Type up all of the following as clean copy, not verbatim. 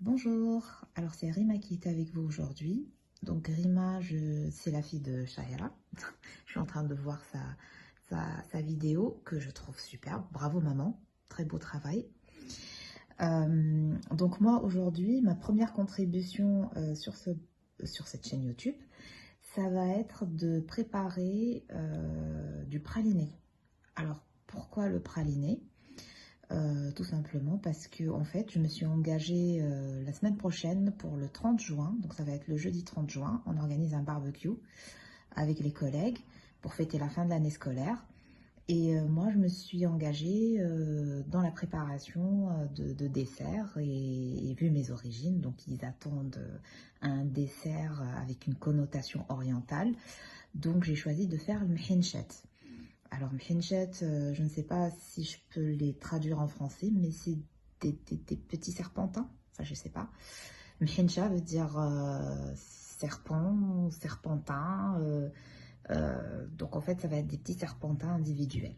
Bonjour, alors c'est Rima qui est avec vous aujourd'hui. Donc Rima, c'est la fille de Shahira. Je suis en train de voir sa vidéo que je trouve superbe. Bravo maman, très beau travail. Donc moi aujourd'hui, ma première contribution sur cette chaîne YouTube, ça va être de préparer du praliné. Alors pourquoi le praliné? Tout simplement parce que en fait je me suis engagée la semaine prochaine pour le 30 juin, donc ça va être le jeudi 30 juin, on organise un barbecue avec les collègues pour fêter la fin de l'année scolaire. Et moi je me suis engagée dans la préparation de desserts et vu mes origines, donc ils attendent un dessert avec une connotation orientale, donc j'ai choisi de faire le mhinchet. Alors, mhinchet, je ne sais pas si je peux les traduire en français, mais c'est des petits serpentins. Enfin, je ne sais pas. Mhinchet veut dire serpent, serpentin. Donc, en fait, ça va être des petits serpentins individuels.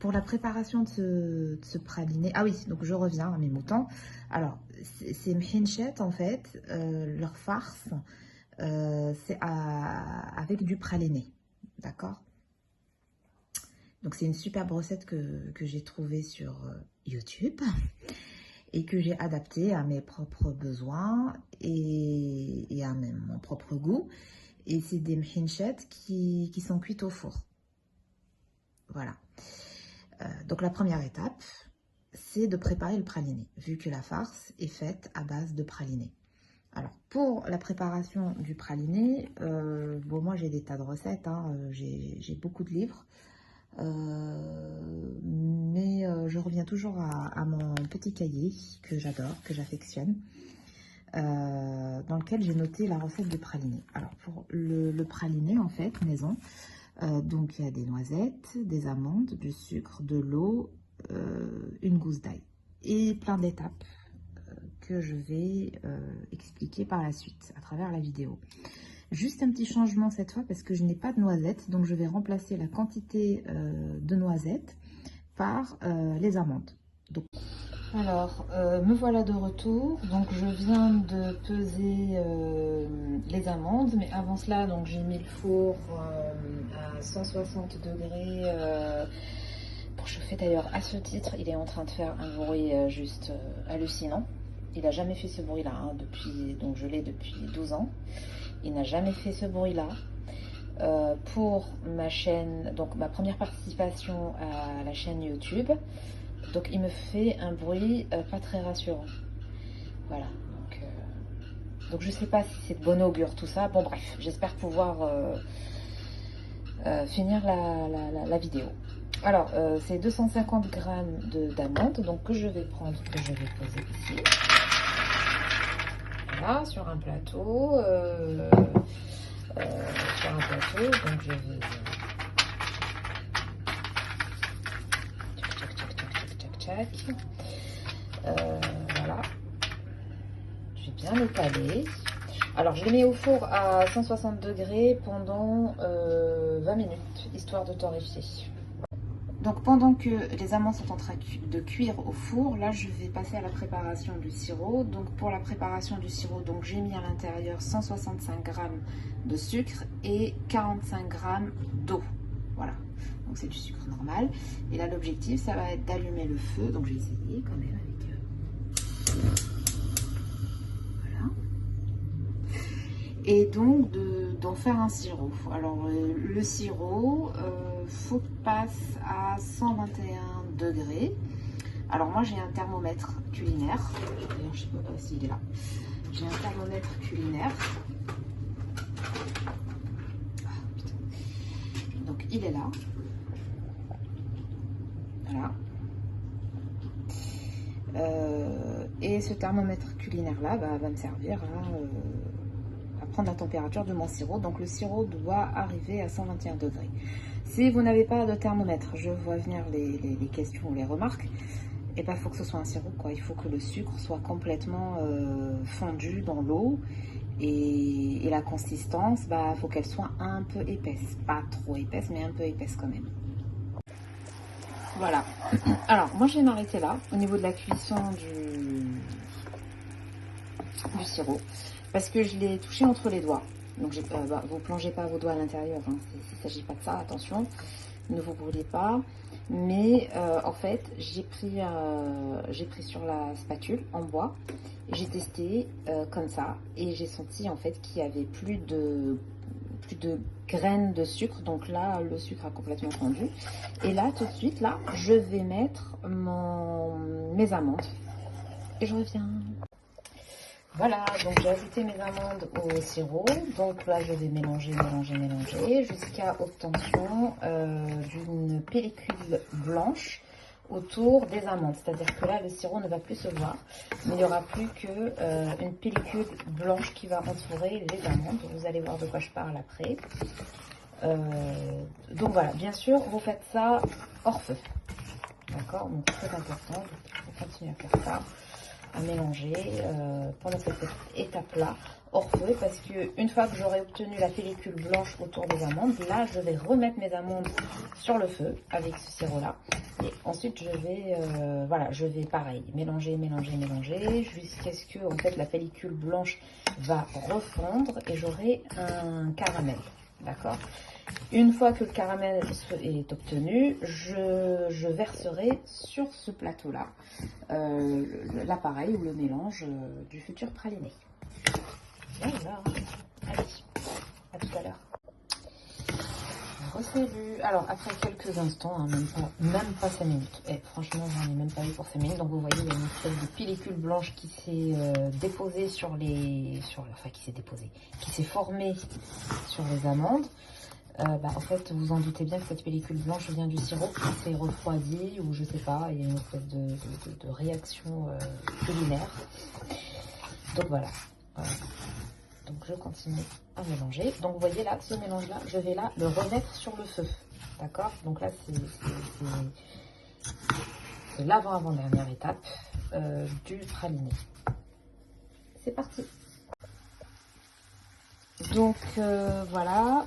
Pour la préparation de ce praliné... Ah oui, donc je reviens à mes moutons. Alors, ces mhinchet, en fait, leur farce, c'est avec du praliné. D'accord ? Donc c'est une superbe recette que j'ai trouvée sur YouTube et que j'ai adaptée à mes propres besoins et à mon propre goût. Et c'est des mhinchet qui sont cuites au four. Voilà. Donc la première étape, c'est de préparer le praliné, vu que la farce est faite à base de praliné. Alors pour la préparation du praliné, bon moi j'ai des tas de recettes, hein, j'ai beaucoup de livres. Mais je reviens toujours à mon petit cahier que j'adore, que j'affectionne, dans lequel j'ai noté la recette de praliné. Alors pour le praliné en fait maison, donc il y a des noisettes, des amandes, du sucre, de l'eau, une gousse d'ail et plein d'étapes que je vais expliquer par la suite à travers la vidéo. Juste un petit changement cette fois parce que je n'ai pas de noisettes, donc je vais remplacer la quantité de noisettes par les amandes. Donc, alors, me voilà de retour. Donc je viens de peser les amandes, mais avant cela, donc j'ai mis le four à 160 degrés pour chauffer. D'ailleurs, à ce titre, il est en train de faire un bruit juste hallucinant. Il n'a jamais fait ce bruit-là, hein, donc je l'ai depuis 12 ans. Il n'a jamais fait ce bruit-là. Pour ma chaîne, donc ma première participation à la chaîne YouTube, donc il me fait un bruit pas très rassurant. Voilà. Donc je sais pas si c'est de bon augure tout ça. Bon bref, j'espère pouvoir finir la vidéo. Alors c'est 250 grammes d'amandes, donc que je vais prendre, que je vais poser ici. Voilà, sur un plateau. Donc je vais tchac. Voilà, je vais bien l'étaler. Alors je l'ai mis au four à 160 degrés pendant 20 minutes, histoire de torréfier. Donc pendant que les amandes sont en train de cuire au four, là je vais passer à la préparation du sirop. Donc pour la préparation du sirop, donc j'ai mis à l'intérieur 165 g de sucre et 45 g d'eau. Voilà, donc c'est du sucre normal. Et là l'objectif, ça va être d'allumer le feu. Donc je vais essayer quand même avec... Voilà. Et donc d'en faire un sirop. Alors le sirop... faut qu'il passe à 121 degrés. Alors moi j'ai un thermomètre culinaire. D'ailleurs je sais pas s'il est là. J'ai un thermomètre culinaire. Donc il est là. Voilà. Et ce thermomètre culinaire là va me servir à prendre la température de mon sirop. Donc le sirop doit arriver à 121 degrés. Si vous n'avez pas de thermomètre, je vois venir les questions ou les remarques, et ben faut que ce soit un sirop, quoi. Il faut que le sucre soit complètement fondu dans l'eau et la consistance, faut qu'elle soit un peu épaisse, pas trop épaisse, mais un peu épaisse quand même. Voilà. Alors moi je vais m'arrêter là au niveau de la cuisson du sirop parce que je l'ai touché entre les doigts. Donc vous plongez pas vos doigts à l'intérieur, hein. Il ne s'agit pas de ça, attention, ne vous brûlez pas. Mais en fait, j'ai pris sur la spatule en bois, j'ai testé comme ça et j'ai senti en fait qu'il y avait plus de graines de sucre. Donc là, le sucre a complètement fondu. Et là, tout de suite, là, je vais mettre mes amandes et je reviens. Voilà, donc j'ai ajouté mes amandes au sirop. Donc là, je vais mélanger jusqu'à obtention d'une pellicule blanche autour des amandes. C'est-à-dire que là, le sirop ne va plus se voir, mais il n'y aura plus qu'une pellicule blanche qui va entourer les amandes. Vous allez voir de quoi je parle après. Donc voilà, bien sûr, vous faites ça hors feu. D'accord, donc très important, vous continuez à faire ça, à mélanger pendant cette étape-là, hors feu, parce que une fois que j'aurai obtenu la pellicule blanche autour des amandes, là je vais remettre mes amandes sur le feu avec ce sirop-là. Et ensuite je vais pareil, mélanger jusqu'à ce que en fait la pellicule blanche va refondre et j'aurai un caramel. D'accord. Une fois que le caramel est obtenu, je verserai sur ce plateau-là l'appareil ou le mélange du futur praliné. Voilà. Allez, à tout à l'heure. Salut. Alors, après quelques instants, hein, même pas 5 minutes. Franchement, j'en ai même pas eu pour 5 minutes. Donc, vous voyez, il y a une espèce de pellicule blanche qui s'est déposée qui s'est formée sur les amandes. En fait, vous en doutez bien que cette pellicule blanche vient du sirop qui s'est refroidi ou je sais pas, il y a une espèce de réaction culinaire. Donc voilà. Donc je continue à mélanger. Donc vous voyez là, ce mélange-là, je vais là le remettre sur le feu. D'accord. Donc là, c'est l'avant-dernière étape du praliné. C'est parti. Donc voilà,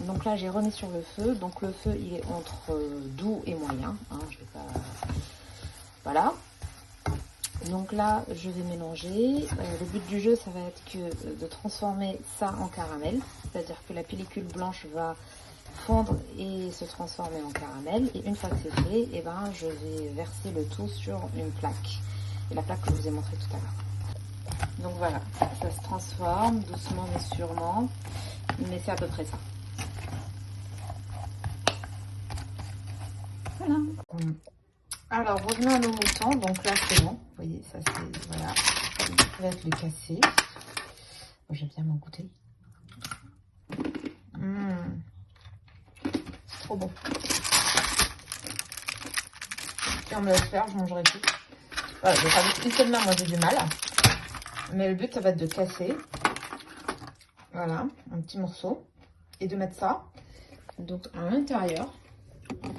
donc là j'ai remis sur le feu, donc le feu il est entre doux et moyen, hein, je vais pas... Voilà, donc là je vais mélanger, le but du jeu ça va être de transformer ça en caramel, c'est-à-dire que la pellicule blanche va fondre et se transformer en caramel, et une fois que c'est fait, eh ben, je vais verser le tout sur une plaque, et la plaque que je vous ai montré tout à l'heure. Donc voilà, ça se transforme doucement mais sûrement, mais c'est à peu près ça. Voilà. Alors revenons à nos moutons, donc là c'est bon, vous voyez ça c'est, voilà, je vais le casser. Moi j'aime bien m'en goûter. C'est trop bon. Si on me laisse faire, je mangerai tout. Voilà, je vais faire avec une seule main, moi j'ai du mal. Mais le but, ça va être de casser. Voilà, un petit morceau. Et de mettre ça donc à l'intérieur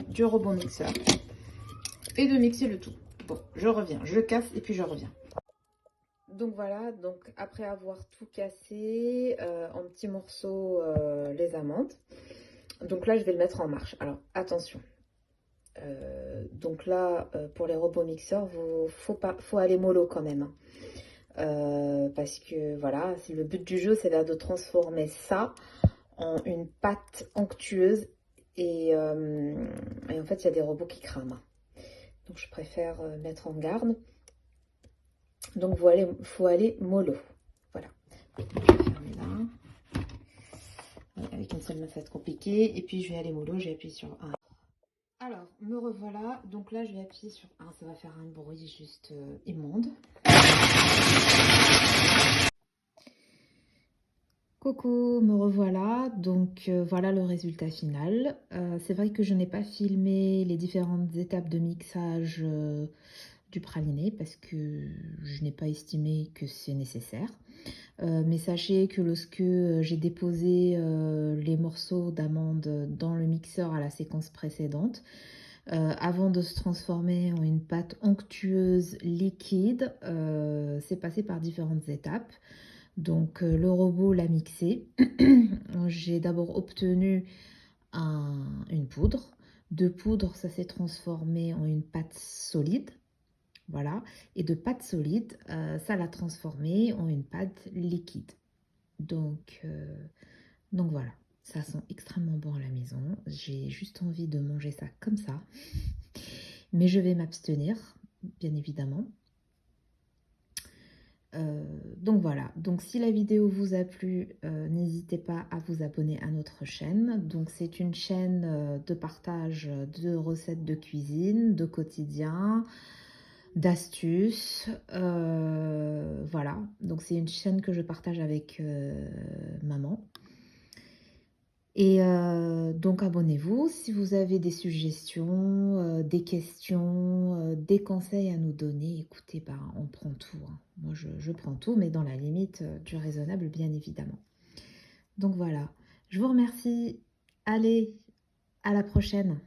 du robot mixeur. Et de mixer le tout. Bon, je reviens. Je casse et puis je reviens. Donc voilà, donc après avoir tout cassé en petits morceaux les amandes. Donc là, je vais le mettre en marche. Alors, attention. Donc là, pour les robots mixeurs, faut aller mollo quand même. Parce que voilà, le but du jeu, c'est là de transformer ça en une pâte onctueuse. Et en fait, il y a des robots qui crament. Donc, je préfère mettre en garde. Donc, faut aller mollo. Voilà. Je vais fermer là. Avec une seule main, ça va être compliqué. Et puis, je vais aller mollo. J'ai appuyé sur 1. Alors, me revoilà. Donc là, je vais appuyer sur 1. Ça va faire un bruit juste immonde. Coucou, me revoilà. Donc voilà le résultat final. C'est vrai que je n'ai pas filmé les différentes étapes de mixage du praliné parce que je n'ai pas estimé que c'est nécessaire. Mais sachez que lorsque j'ai déposé les morceaux d'amande dans le mixeur à la séquence précédente, avant de se transformer en une pâte onctueuse liquide, c'est passé par différentes étapes. Donc le robot l'a mixé. J'ai d'abord obtenu une poudre. De poudre, ça s'est transformé en une pâte solide. voilà, et de pâte solide, ça l'a transformée en une pâte liquide. Donc voilà, ça sent extrêmement bon à la maison. J'ai juste envie de manger ça comme ça, mais je vais m'abstenir, bien évidemment. Donc voilà, donc si la vidéo vous a plu, n'hésitez pas à vous abonner à notre chaîne. Donc c'est une chaîne de partage de recettes de cuisine, de quotidien, d'astuces. Voilà, donc c'est une chaîne que je partage avec maman. Et donc abonnez-vous. Si vous avez des suggestions, des questions, des conseils à nous donner, écoutez, ben, on prend tout, hein. Moi, je prends tout, mais dans la limite du raisonnable, bien évidemment. Donc voilà, je vous remercie. Allez, à la prochaine.